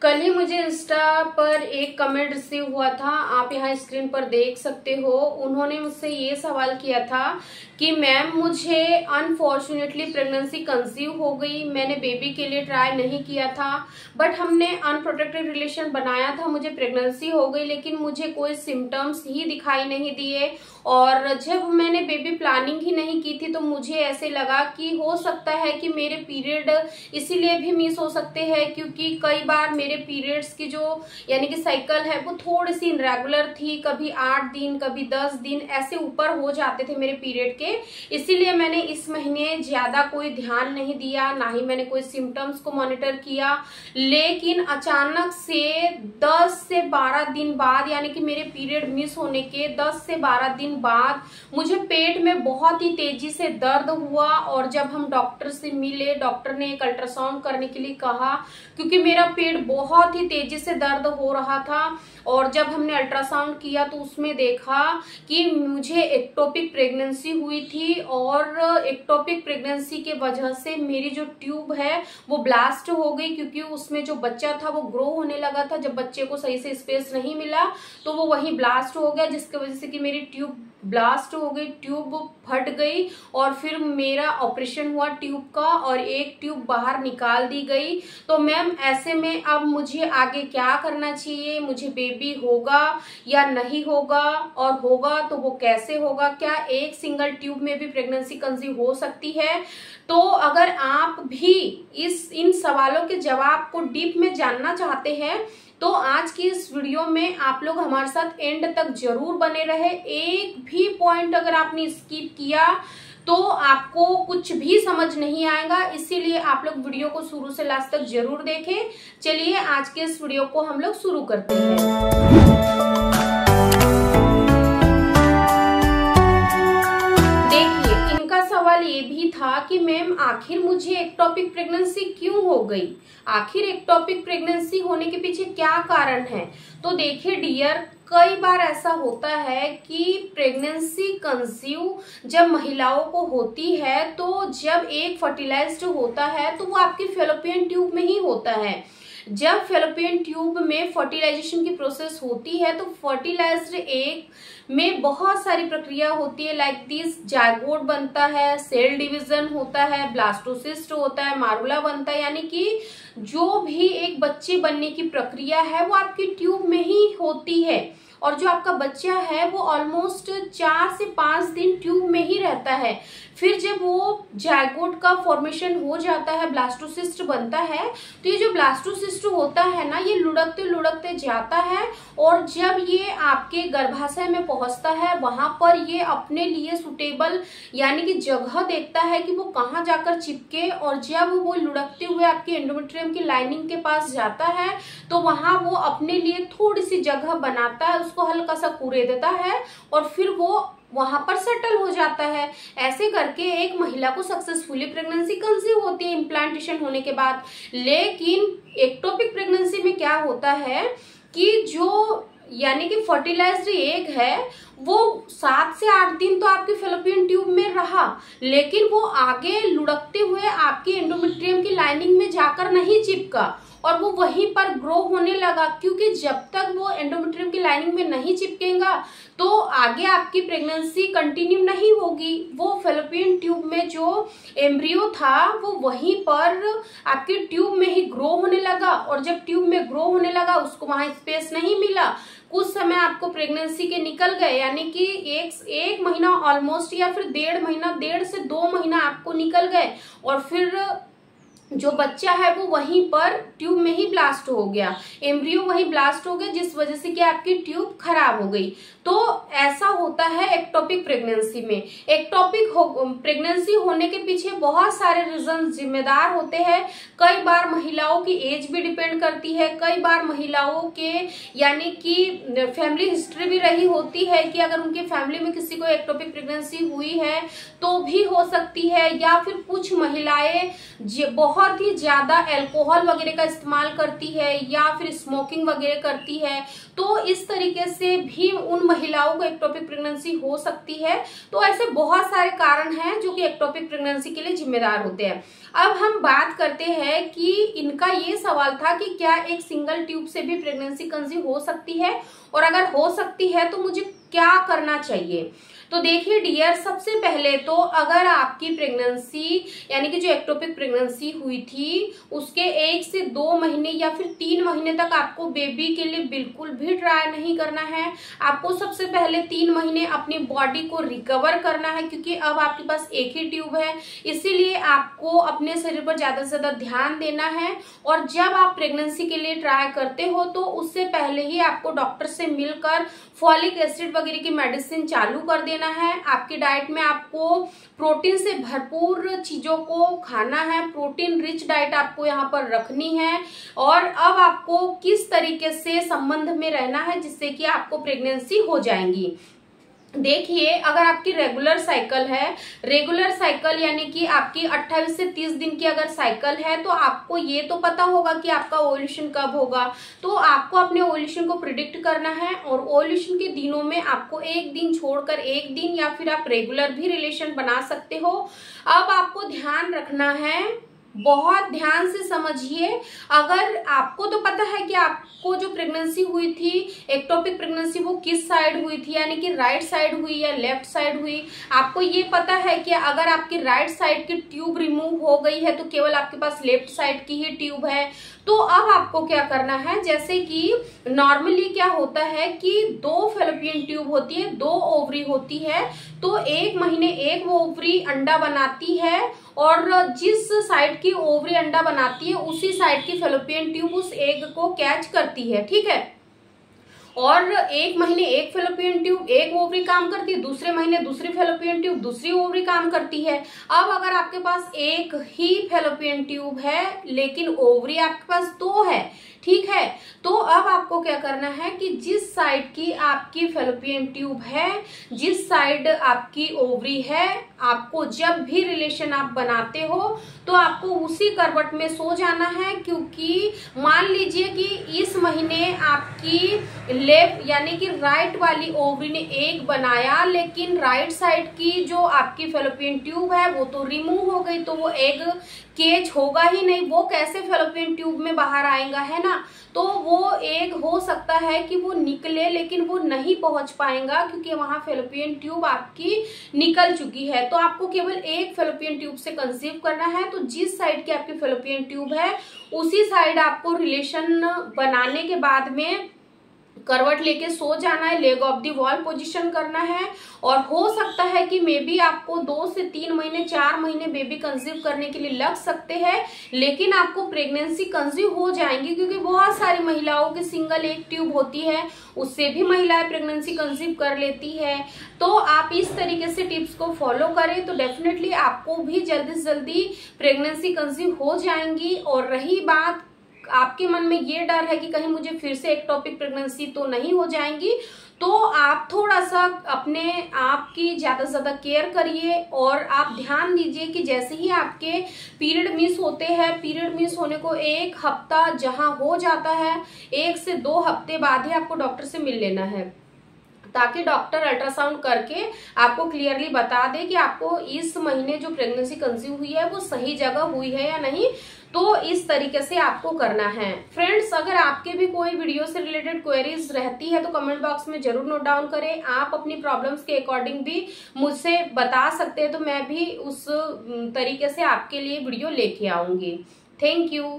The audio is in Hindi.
कल ही मुझे इंस्टा पर एक कमेंट रिसीव हुआ था, आप यहाँ स्क्रीन पर देख सकते हो। उन्होंने मुझसे ये सवाल किया था कि मैम मुझे अनफॉर्चुनेटली प्रेगनेंसी कंसीव हो गई, मैंने बेबी के लिए ट्राई नहीं किया था, बट हमने अनप्रोटेक्टेड रिलेशन बनाया था, मुझे प्रेगनेंसी हो गई लेकिन मुझे कोई सिम्टम्स ही दिखाई नहीं दिए। और जब मैंने बेबी प्लानिंग ही नहीं की थी तो मुझे ऐसे लगा कि हो सकता है कि मेरे पीरियड इसीलिए भी मिस हो सकते हैं, क्योंकि कई बार मेरे पीरियड्स की जो यानी कि साइकिल है वो थोड़ी सी इनरेगुलर थी, कभी 8 दिन कभी 10 दिन ऐसे ऊपर हो जाते थे मेरे पीरियड के। इसीलिए मैंने इस महीने ज्यादा कोई ध्यान नहीं दिया, ना ही मैंने कोई सिम्टम्स को मॉनिटर किया। लेकिन अचानक से 10 से 12 दिन बाद यानी कि मेरे पीरियड मिस होने के 10 से 12 दिन बाद मुझे पेट में बहुत ही तेजी से दर्द हुआ। और जब हम डॉक्टर से मिले, डॉक्टर ने एक अल्ट्रासाउंड करने के लिए कहा, क्योंकि मेरा पेट बहुत ही तेजी से दर्द हो रहा था। और जब हमने अल्ट्रासाउंड किया तो उसमें देखा कि मुझे एक्टोपिक प्रेगनेंसी हुई थी, और एक्टोपिक प्रेगनेंसी के वजह से मेरी जो ट्यूब है वो ब्लास्ट हो गई, क्योंकि उसमें जो बच्चा था वो ग्रो होने लगा था। जब बच्चे को सही से स्पेस नहीं मिला तो वो वहीं ब्लास्ट हो गया, जिसकी वजह से कि मेरी ट्यूब ब्लास्ट हो गई, ट्यूब फट गई। और फिर मेरा ऑपरेशन हुआ ट्यूब का, और एक ट्यूब बाहर निकाल दी गई। तो मैम ऐसे में अब मुझे आगे क्या करना चाहिए, मुझे बेबी होगा या नहीं होगा, और होगा तो वो कैसे होगा, क्या एक सिंगल ट्यूब में भी प्रेगनेंसी कंसीव हो सकती है? तो अगर आप भी इन सवालों के जवाब को डीप में जानना चाहते हैं तो आज की इस वीडियो में आप लोग हमारे साथ एंड तक जरूर बने रहे। एक भी पॉइंट अगर आपने स्किप किया तो आपको कुछ भी समझ नहीं आएगा, इसीलिए आप लोग वीडियो को शुरू से लास्ट तक जरूर देखें। चलिए आज के इस वीडियो को हम लोग शुरू करते हैं। सवाल ये भी था कि मैम आखिर मुझे एक्टोपिक प्रेगनेंसी क्यों हो गई, आखिर एक्टोपिक प्रेगनेंसी होने के पीछे क्या कारण है? तो देखिए डियर, कई बार ऐसा होता है कि प्रेगनेंसी कंसीव जब महिलाओं को होती है तो जब एक फर्टिलाइज्ड होता है तो वो आपकी फैलोपियन ट्यूब में ही होता है। जब फैलोपियन ट्यूब में फर्टिलाइजेशन की प्रोसेस होती है तो फर्टिलाइज्ड एग में बहुत सारी प्रक्रिया होती है, लाइक दिस जायगोट बनता है, सेल डिवीजन होता है, ब्लास्टोसिस्ट होता है, मारुला बनता है, यानी कि जो भी एक बच्चे बनने की प्रक्रिया है वो आपकी ट्यूब में ही होती है। और जो आपका बच्चा है वो ऑलमोस्ट 4 से 5 दिन ट्यूब में ही रहता है। फिर जब वो जायगोट का फॉर्मेशन हो जाता है, ब्लास्टोसिस्ट बनता है, तो ये जो ब्लास्टोसिस्ट होता है ना, ये लुढ़कते लुढ़कते जाता है, और जब ये आपके गर्भाशय में पहुंचता है वहां पर ये अपने लिए सुटेबल यानी कि जगह देखता है कि वो कहाँ जाकर चिपके। और जब वो लुढ़कते हुए आपके एंडोमेट्रियम की लाइनिंग के पास जाता है तो वहां वो अपने लिए थोड़ी सी जगह बनाता है, उसको हल्का सा कुरे देता है, और फिर वो वहां पर सेटल हो जाता है। ऐसे करके एक महिला को सक्सेसफुली प्रेगनेंसी कंसीव होती है इम्प्लांटेशन होने के बाद। लेकिन एक्टोपिक प्रेगनेंसी में क्या होता है कि जो यानी कि फर्टिलाइज्ड एग है वो 7 से 8 दिन तो आपके फैलोपियन ट्यूब में रहा, लेकिन वो आगे लुढ़कते हुए आपके एंडोमेट्रियम की लाइनिंग में जाकर नहीं चिपका, और वो वहीं पर ग्रो होने लगा। क्योंकि जब तक वो एंडोमेट्रियम की लाइनिंग में नहीं चिपकेगा तो आगे आपकी प्रेगनेंसी कंटिन्यू नहीं होगी। वो फैलोपियन ट्यूब में जो एम्ब्रियो था वो वहीं पर आपकी ट्यूब में ही ग्रो होने लगा, और जब ट्यूब में ग्रो होने लगा उसको वहां स्पेस नहीं मिला, कुछ समय आपको प्रेगनेंसी के निकल गए, यानी कि एक महीना ऑलमोस्ट, या फिर 1.5 महीना, 1.5 से 2 महीना आपको निकल गए, और फिर जो बच्चा है वो वहीं पर ट्यूब में ही ब्लास्ट हो गया, एम्ब्रियो वहीं ब्लास्ट हो गया, जिस वजह से कि आपकी ट्यूब खराब हो गई। तो ऐसा होता है एक्टोपिक प्रेगनेंसी में। एक्टोपिक प्रेगनेंसी होने के पीछे बहुत सारे रीजन जिम्मेदार होते हैं। कई बार महिलाओं की एज भी डिपेंड करती है, कई बार महिलाओं के यानी कि फैमिली हिस्ट्री भी रही होती है कि अगर उनकी फैमिली में किसी को एक्टोपिक प्रेगनेंसी हुई है तो भी हो सकती है, या फिर कुछ महिलाएं बहुत बहुत ही ज्यादा अल्कोहल वगैरह का इस्तेमाल करती है या फिर स्मोकिंग वगैरह करती है, तो इस तरीके से भी उन महिलाओं को एक्टोपिक प्रेगनेंसी हो सकती है। तो ऐसे बहुत सारे कारण हैं जो कि एक्टोपिक प्रेगनेंसी के लिए जिम्मेदार होते हैं। अब हम बात करते हैं कि इनका ये सवाल था कि क्या एक सिंगल ट्यूब से भी प्रेगनेंसी कंसीव हो सकती है, और अगर हो सकती है तो मुझे क्या करना चाहिए। तो देखिए डियर, सबसे पहले तो अगर आपकी प्रेगनेंसी यानी कि जो एक्टोपिक प्रेगनेंसी हुई थी उसके 1 से 2 महीने या फिर 3 महीने तक आपको बेबी के लिए बिल्कुल भी ट्राई नहीं करना है। आपको सबसे पहले 3 महीने अपनी बॉडी को रिकवर करना है, क्योंकि अब आपके पास एक ही ट्यूब है, इसीलिए आपको अपने शरीर पर ज्यादा से ज्यादा ध्यान देना है। और जब आप प्रेगनेंसी के लिए ट्राई करते हो तो उससे पहले ही आपको डॉक्टर से मिलकर फॉलिक एसिड वगैरह की मेडिसिन चालू कर देना है। आपकी डाइट में आपको प्रोटीन से भरपूर चीजों को खाना है, प्रोटीन रिच डाइट आपको यहाँ पर रखनी है। और अब आपको किस तरीके से संबंध में रहना है जिससे कि आपको प्रेगनेंसी हो जाएंगी। देखिए, अगर आपकी रेगुलर साइकिल है, रेगुलर साइकिल यानी कि आपकी 28 से 30 दिन की अगर साइकिल है, तो आपको ये तो पता होगा कि आपका ओव्यूलेशन कब होगा। तो आपको अपने ओव्यूलेशन को प्रिडिक्ट करना है और ओव्यूलेशन के दिनों में आपको एक दिन छोड़कर एक दिन या फिर आप रेगुलर भी रिलेशन बना सकते हो। अब आपको ध्यान रखना है, बहुत ध्यान से समझिए। अगर आपको तो पता है कि आपको जो प्रेगनेंसी हुई थी एक्टोपिक प्रेगनेंसी वो किस साइड हुई थी, यानी कि राइट साइड हुई या लेफ्ट साइड हुई, आपको ये पता है कि अगर आपकी राइट साइड की ट्यूब रिमूव हो गई है तो केवल आपके पास लेफ्ट साइड की ही ट्यूब है। तो अब आपको क्या करना है, जैसे कि नॉर्मली क्या होता है कि 2 फैलोपियन ट्यूब होती है, 2 ओवरी होती है, तो 1 महीने एक वो ओवरी अंडा बनाती है और जिस साइड की ओवरी अंडा बनाती है उसी साइड की फैलोपियन ट्यूब उस एग को कैच करती है, ठीक है। और 1 महीने एक फैलोपियन ट्यूब एक ओवरी काम करती है, दूसरे महीने दूसरी फैलोपियन ट्यूब दूसरी ओवरी काम करती है। अब अगर आपके पास एक ही फैलोपियन ट्यूब है लेकिन ओवरी आपके पास 2 है, ठीक है, तो अब आपको क्या करना है कि जिस साइड की आपकी फैलोपियन ट्यूब है, जिस साइड आपकी ओवरी है, आपको जब भी रिलेशन आप बनाते हो तो आपको उसी करवट में सो जाना है। क्योंकि मान लीजिए कि इस महीने आपकी लेफ्ट यानी कि राइट वाली ओवरी ने एग बनाया, लेकिन राइट साइड की जो आपकी फैलोपियन ट्यूब है वो तो रिमूव हो गई, तो वो एग केज होगा ही नहीं, वो कैसे फैलोपियन ट्यूब में बाहर आएगा, है ना। तो वो एग हो सकता है कि वो निकले लेकिन वो नहीं पहुंच पाएगा क्योंकि वहां फैलोपियन ट्यूब आपकी निकल चुकी है। तो आपको केवल एक फैलोपियन ट्यूब से कंसीव करना है। तो जिस साइड की आपकी फैलोपियन ट्यूब है उसी साइड आपको रिलेशन बनाने के बाद में करवट लेके सो जाना है, leg of the wall position करना है। और हो सकता है कि मे बी आपको 2 से 3 महीने 4 महीने बेबी कंसीव करने के लिए लग सकते हैं, लेकिन आपको प्रेगनेंसी कंसीव हो जाएंगी, क्योंकि बहुत सारी महिलाओं की सिंगल एक ट्यूब होती है, उससे भी महिलाएं प्रेगनेंसी कंसीव कर लेती है। तो आप इस तरीके से टिप्स को फॉलो करें तो डेफिनेटली आपको भी जल्दी से जल्दी प्रेगनेंसी कंसीव हो जाएंगी। और रही बात आपके मन में ये डर है कि कहीं मुझे फिर से एक्टोपिक प्रेगनेंसी तो नहीं हो जाएंगी, तो आप थोड़ा सा अपने आप की ज्यादा से ज्यादा केयर करिए और आप ध्यान दीजिए कि जैसे ही आपके पीरियड मिस होते हैं, पीरियड मिस होने को 1 हफ्ता जहां हो जाता है 1 से 2 हफ्ते बाद ही आपको डॉक्टर से मिल लेना है, ताकि डॉक्टर अल्ट्रासाउंड करके आपको क्लियरली बता दे कि आपको इस महीने जो प्रेगनेंसी कंसीव हुई है वो सही जगह हुई है या नहीं। तो इस तरीके से आपको करना है। फ्रेंड्स, अगर आपके भी कोई वीडियो से रिलेटेड क्वेरीज रहती है तो कमेंट बॉक्स में जरूर नोट डाउन करें। आप अपनी प्रॉब्लम्स के अकॉर्डिंग भी मुझसे बता सकते हैं, तो मैं भी उस तरीके से आपके लिए वीडियो लेके आऊंगी। Thank you.